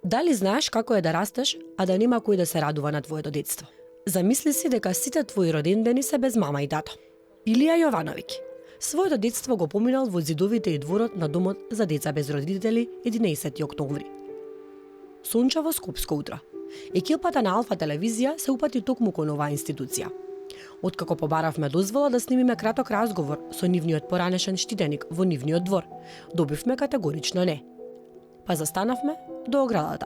Дали знаеш како е да растеш, а да нема кој да се радува на твоето детство? Замисли си дека сите твои родендени се без мама и тато. Илија Јовановиќ своето детство го поминал во зидовите и дворот на домот за деца без родители 11 октомври. Сончево скопско утро. Екипата на Алфа телевизија се упати токму кон оваа институција. Откако побаравме дозвола да снимиме краток разговор со нивниот поранешен штитеник во нивниот двор, добивме категорично не. Па застанавме до оградата.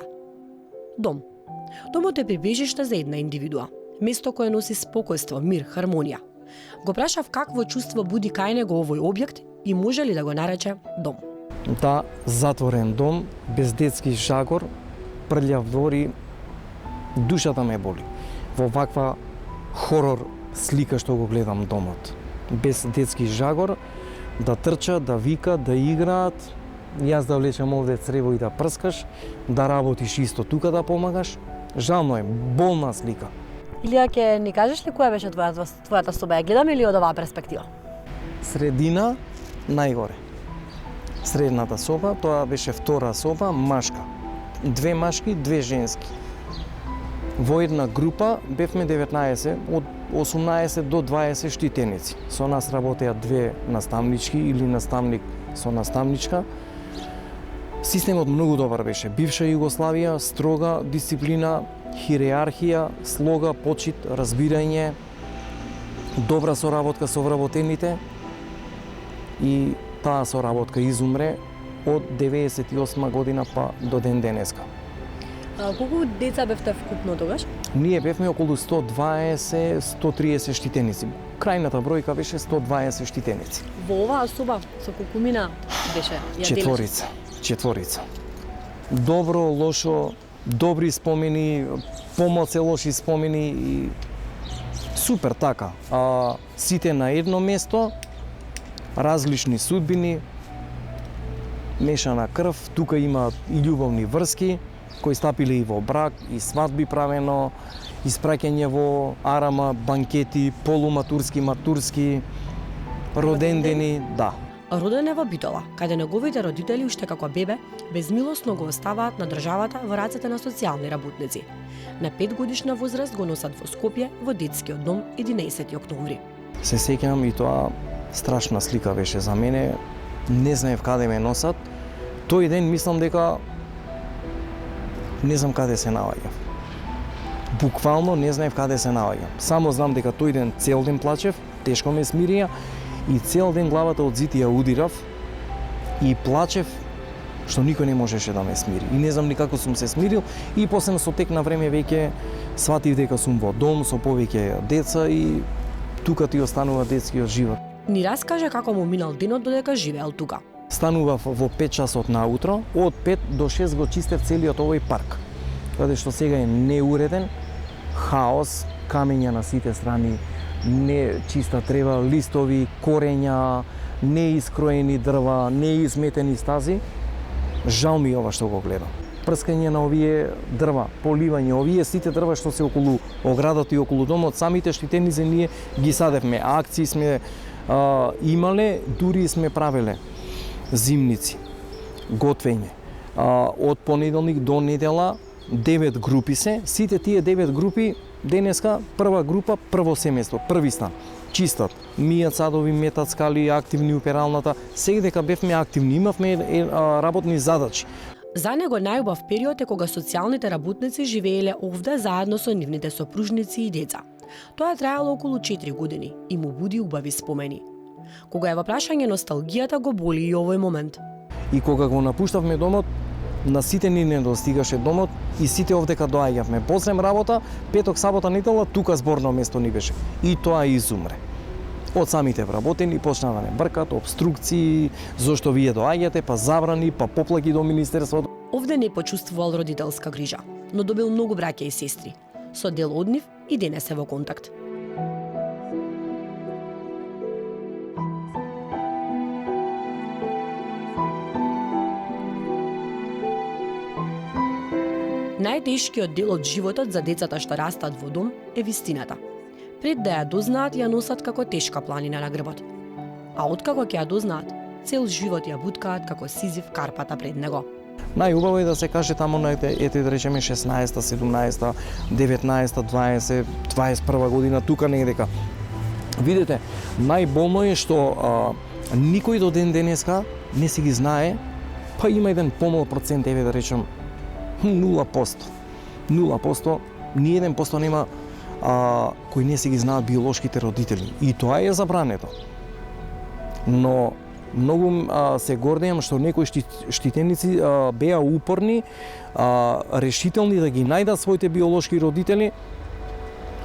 Дом. Домот е прибежиште за една индивидуа. Место кое носи спокојство, мир, хармонија. Го прашав какво чувство буди кај него овој објект и може ли да го нарече дом. Да, затворен дом, без детски жагор, прљав двор и душата ме боли. Во ваква хорор слика што го гледам домот. Без детски жагор, да трчат, да викат, да играат, јас да влечам овде црево и да прскаш, да работиш исто тука да помагаш. Жално е, болна слика. Илија, ќе ни кажеш ли која беше твојата соба? Ја гледаме ли од оваа перспектива? Средина, најгоре. Средната соба, тоа беше втора соба, машка. 2 машки, 2 женски. Во една група бевме 19, од 18 до 20 штитеници. Со нас работеа 2 наставнички или наставник со наставничка. Системот многу добар беше. Бивша Југославија, строга дисциплина, хиерархија, слога, почит, разбирање, добра соработка со вработените и таа соработка изумре од 98 година па до ден денеска. Колку деца бевте вкупно тогаш? Ние бевме околу 120-130 штитеници. Крајната бројка беше 120 штитеници. Во оваа соба со колку мина беше? Четворица. Добро, лошо, добри спомени, помалце лоши спомени и супер така. Сите на едно место, различни судбини, мешана крв, тука има и љубовни врски, кои стапиле и во брак, и свадби правено, испраќање во арама, банкети, полуматурски, матурски, родендени, да. Роден е во Битола, каде неговите родители уште како бебе безмилосно го оставаат на државата во рацете на социјални работници. На 5 годишна возраст го носат во Скопје во детскиот дом 11 октомври. Се сеќавам и тоа страшна слика беше за мене. Не знаев каде ме носат. Тој ден мислам дека не знам каде се наоѓам. Буквално не знаев каде се наоѓам. Само знам дека тој ден цел ден плачев, тешко ме смирија и цел ден главата од зид ја удирав и плачев што никој не можеше да ме смири. И не знам ни како сум се смирил и после со тек на време веќе сватив дека сум во дом со повеќе деца и тука ти останува детскиот живот. Ни раскаже како му минал денот додека живеел тука. Станував во 5 часот наутро, од 5 до 6 го чистев целиот овој парк, каде што сега е неуреден, хаос, камења на сите страни, не чиста трева, листови, корења, неискроени дрва, неизметени стази. Жал ми ова што го гледам. Прскање на овие дрва, поливање, овие сите дрва што се околу оградата и околу домот, самите штитеници ние ги садевме, акции сме имале, дури сме правеле зимници, готвење. Од понеделник до недела 9 групи се, сите тие 9 групи денеска прва група, прво семејство, први стан. Чистат, мијат садови, метат скали, активни упералната. Сега дека бевме активни, имавме работни задачи. За него најубав период е кога социјалните работници живееле овде заедно со нивните сопружници и деца. Тоа траело околу 4 години и му буди убави спомени. Кога е во прашање носталгијата, го боли и овој момент. И кога го напуштавме домот, на сите ни не достигаше домот и сите овдека доаѓавме. Посрем работа, петок, сабота, недела, тука зборно место ни беше. И тоа изумре. Од самите вработени почнаа да не бркат, обструкции, зошто вие доаѓате, па забрани, па поплаки до министерството. Овде не почувствувал родителска грижа, но добил многу браќа и сестри. Со дел од нив и денес е во контакт. Најтешкиот дел од животот за децата што растат во дом е вистината. Пред да ја дознаат, ја носат како тешка планина на грбот. А откако ќе ја дознаат, цел живот ја буткаат како Сизиф карпата пред него. Најубаво е да се каже таму на ете да речеме 16-та, 17-та, 19-та, 20, 21 година, тука негдека. Видите, најболно е што никој до ден денеска не си ги знае, па има еден помал процент, еве да речем 0%. 0%, ни 1% нема кои не си ги знаат биолошките родители. И тоа е забрането. Но многу се гордеам што некои штитеници беа упорни, решителни да ги најдат своите биолошки родители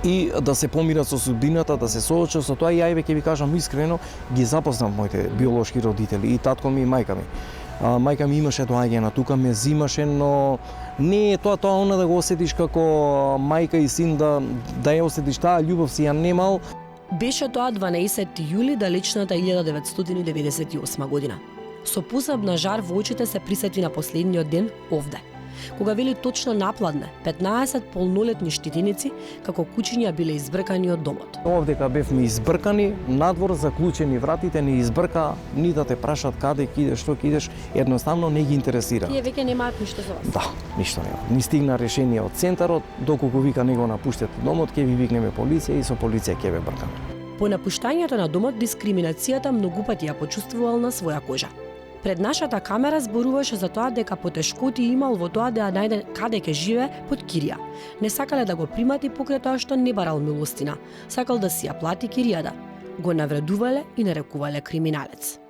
и да се помират со судбината, да се соочат со тоа. И ја ќе ви кажам искрено, ги запознав моите биолошки родители, и татко ми и мајка ми. Мајка ми имаше доаѓања тука, ме зимаше, но не е тоа она да го осетиш како мајка и син, да ја осетиш таа љубов, си ја немал. Беше тоа 12 јули далечната 1998 година. Со посебна жар во очите се присети на последниот ден овде, кога вели точно напладне 15 полнолетни штитеници како кучиња биле избркани од домот. Овдека бевме избркани, надвор заклучени вратите, не избрка, ни да те прашат каде ќе идеш, што ќе идеш, едноставно не ги интересира. Тие веќе немаат ништо за вас. Да, ништо нема. Ни стигна решение од центарот, доколку вика не го напуштете домот, ќе ви викнеме полиција и со полиција ќе ве бркаме. По напуштањето на домот, дискриминацијата многу пати ја почувствувал на своја кожа. Пред нашата камера зборуваше за тоа дека потешкоти имал во тоа да најде каде ќе живее под кирија. Не сакале да го примати покрај тоа што не барал милостина. Сакал да си ја плати киријата. Го навредувале и нарекувале криминалец.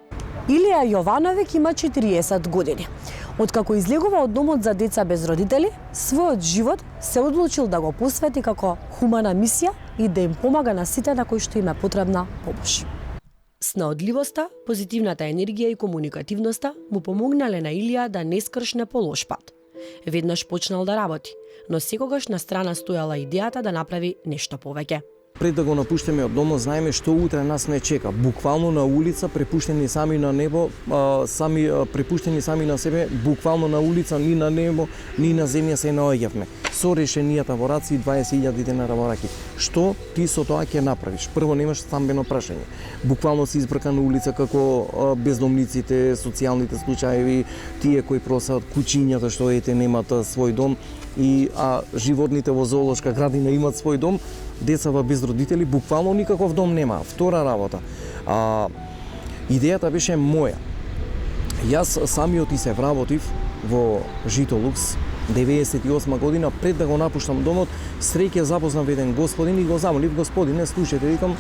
Илија Јовановиќ има 40 години. Откако излегува од домот за деца без родители, својот живот се одлучил да го посвети како хумана мисија и да им помага на сите на кои што им е потребна помош. Снаодливоста, позитивната енергија и комуникативноста му помогнале на Илија да не скршне по лош пат. Веднаш почнал да работи, но секогаш на страна стојала идејата да направи нешто повеќе. Пред да го напуштиме од домот, знаеме што утре нас не чека. Буквално на улица, препуштени сами на небо, препуштени сами на себе, буквално на улица, ни на небо, ни на земја се наоѓавме. Со решенијата во раци 20.000 денара во раки. Што ти со тоа ќе направиш? Прво немаш стамбено прашање. Буквално си избркан на улица како бездомниците, социјалните случаи, тие кои просат кучињата што ете немат свој дом и животните во зоолошка градина имат свој дом, децава без родители буквално никаков дом нема. Втора работа. Идејата беше моја. Јас самиот и се вработив во Житолукс 98 година, пред да го напуштам домот, среќа запознав еден господин и го замолив: господине, слушајте, викам,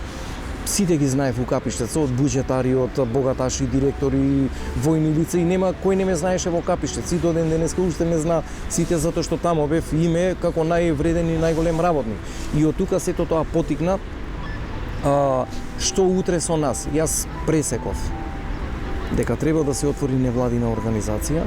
сите ги знаев у Капиштеца, од буџетари, од богаташи, директори, војни лица, и нема кој не ме знаеше во Капиштец. И до ден денеска уште ме зна сите, затоа што таму бев име како највреден и најголем работник. И од тука сето тоа потикна што утре со нас. Јас пресеков дека треба да се отвори невладина организација,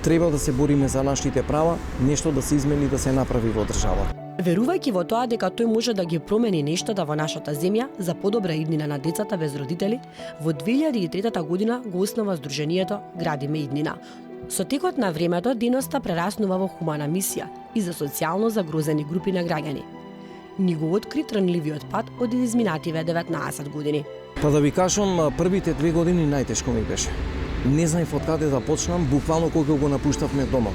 треба да се бориме за нашите права, нешто да се измени, да се направи во државата. Верувајќи во тоа дека тој може да ги промени нештата во нашата земја за подобра иднина на децата без родители, во 2003 година го основа Сдруженијето Градиме иднина. Со текот на времето деноста прераснува во хумана мисија и за социјално загрозени групи на граѓани. Ни го откри трнливиот пат од изминативе 19 години. Па да ви кажам, првите 2 години најтешко ми беше. Не знаев од каде да почнам, буквално кога го напуштавме домот.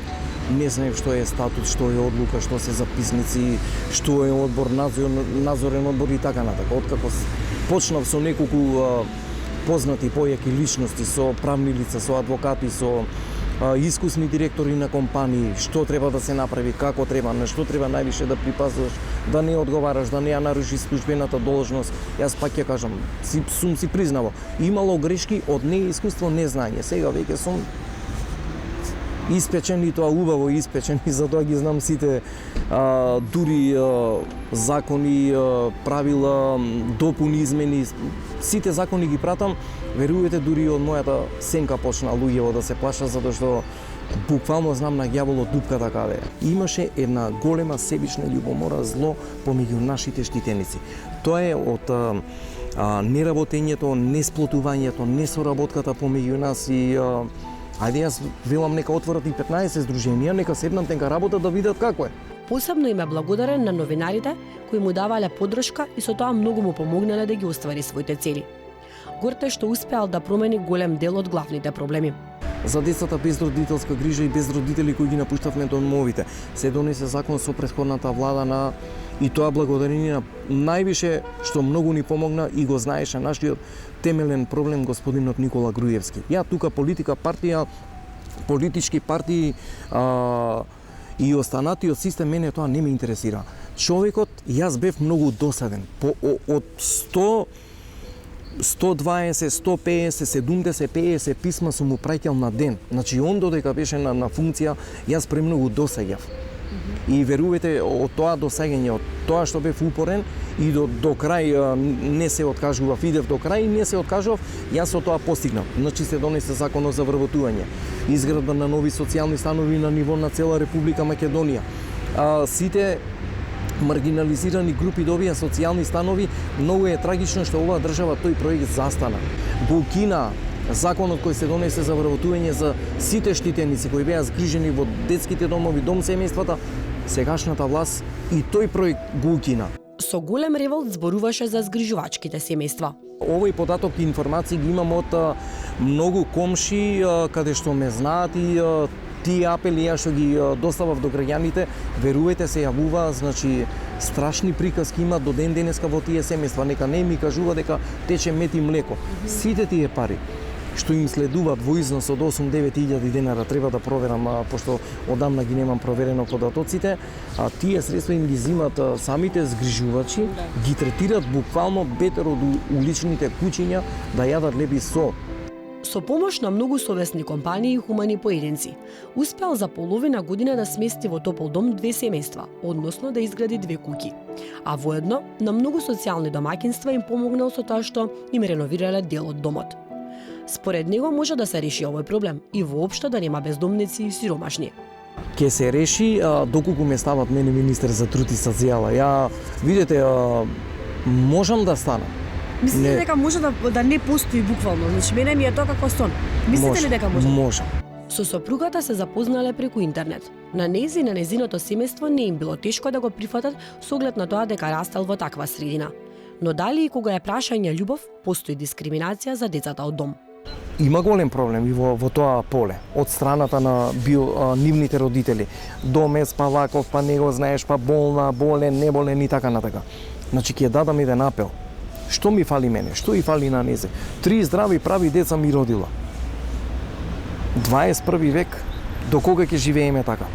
Не знаев што е статут, што е одлука, што се записници, што е одбор, надзорен одбор и така натака. Откако почнав со неколку познати појаки личности, со правни лица, со адвокати, со искусни директори на компании, што треба да се направи, како треба, на што треба највише да припазваш, да не одговараш, да не ја нарушиш службената должност. Јас пак ќе кажам, сум си признавал, имало грешки од неискуство, незнање. Сега веќе сум испечен, и тоа убаво испечен, и затоа ги знам сите дури закони, правила, допуни, измени, сите закони ги пратам. Верувате, дури од мојата сенка почна луѓево да се плаша, затоа што буквално знам на ѓаволот дупката каде. Имаше една голема себична љубомора, зло помеѓу нашите штитеници. Тоа е од неработењето, несплотувањето, несоработката помеѓу нас и ајде јас велам нека отворат и 15 здруженија, нека седнат, нека работат да видат како е. Посебно им е благодарен на новинарите кои му давале поддршка и со тоа многу му помогнале да ги оствари своите цели. Горд е што успеал да промени голем дел од главните проблеми. за децата без родителска грижа и без родители кои ги напуштавме домовите. Се донесе закон со претходната влада и тоа благодарение на највише што многу ни помогна и го знаеше нашиот темелен проблем господинот Никола Груевски. Ја тука политички партии и останатиот систем, мене тоа не ме интересира. Човекот, јас бев многу досаден. Од 100, 120, 150, 70, 50 писма сум му праќал на ден. Значи, он додека беше на функција, јас премногу досаѓав. И верувате, од тоа досаѓање, од тоа што бев упорен и до крај не се откажував, идев до крај и не се откажував, јас со тоа постигнав. Значи се донесе законот за вработување, изградба на нови социјални станови на ниво на цела Република Македонија. Сите маргинализирани групи добија социјални станови, многу е трагично што оваа држава тој проект застана. Го укина законот кој се донесе за вработување за сите штитеници кои беа згрижени во детските домови, дом семејствата, сегашната власт и тој проект го укина. Со голем револт зборуваше за згрижувачките семејства. Овој податок и информации ги имам од многу комши каде што ме знаат и тие апели ја што ги доставав до граѓаните, верувате се јавува, значи страшни приказки има до ден денеска во тие семејства, нека не ми кажува дека тече мед и млеко. Сите тие пари што им следуваат во износ од 8-9 илјади денара, треба да проверам, пошто одамна ги немам проверено податоците, тие средства им ги зимат самите згрижувачи, ги третираат буквално бетер од уличните куќиња да јадат леби со. Со помош на многу совесни компании и хумани поединци, успеал за половина година да смести во топол дом 2 семејства, односно да изгради 2 куќи. А воедно, на многу социјални домаќинства им помогнал со тоа што им реновирале дел од домот. Според него може да се реши овој проблем и воопшто да нема бездомници и сиромашни. Ке се реши доколку ме стават мене министер за труд и социјала. Ја, видите, можам да станам. Мислите дека може да не постои буквално? Значи, мене ми е тоа како сон. Мислите ли дека може? Можам. Со сопругата се запознале преку интернет. На нејзи и на нејзиното семејство не им било тешко да го прифатат со оглед на тоа дека растал во таква средина. Но дали и кога е прашање љубов, постои дискриминација за децата од дом? Има голем проблем и во тоа поле, од страната на нивните родители. Домес, па ваков, па не го знаеш, па болна, болен, не болен и така натака. Значи, ќе дадам еден апел. Што ми фали мене? Што и фали на незе? 3 здрави прави деца ми родила. 21 век, до кога ќе живееме така?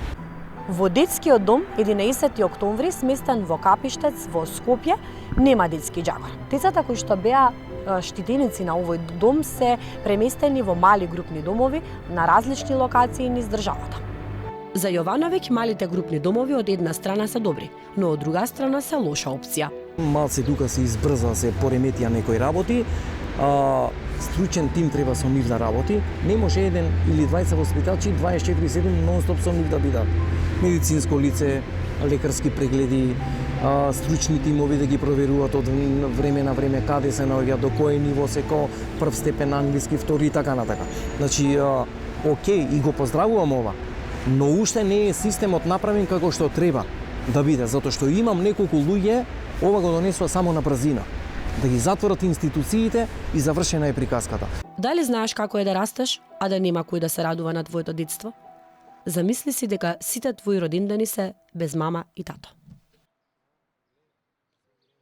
Во детскиот дом 11 октомври, сместен во Капиштец во Скопје, нема детски џагор. Децата кои што беа штитеници на овој дом се преместени во мали групни домови на различни локации низ државата. За Јовановиќ малите групни домови од една страна се добри, но од друга страна се лоша опција. Малце тука се избрза, се пореметија некои работи, стручен тим треба со нив да работи, не може еден или двајца воспитачи 24/7 нон-стоп со нив да бидат. Медицинско лице, лекарски прегледи, стручни тимови да ги проверуваат од време на време каде се наоѓа, до кој ниво се, прв степен англиски, втори и така натака. Значи, окей, и го поздравувам ова, но уште не е системот направен како што треба да биде, затоа што имам неколку луѓе, ова го донесува само на брзина. Да ги затворат институциите и завршена е приказката. Дали знаеш како е да растеш, а да нема кој да се радува на твоето детство? Замисли си дека сите твои родиндени се без мама и тато.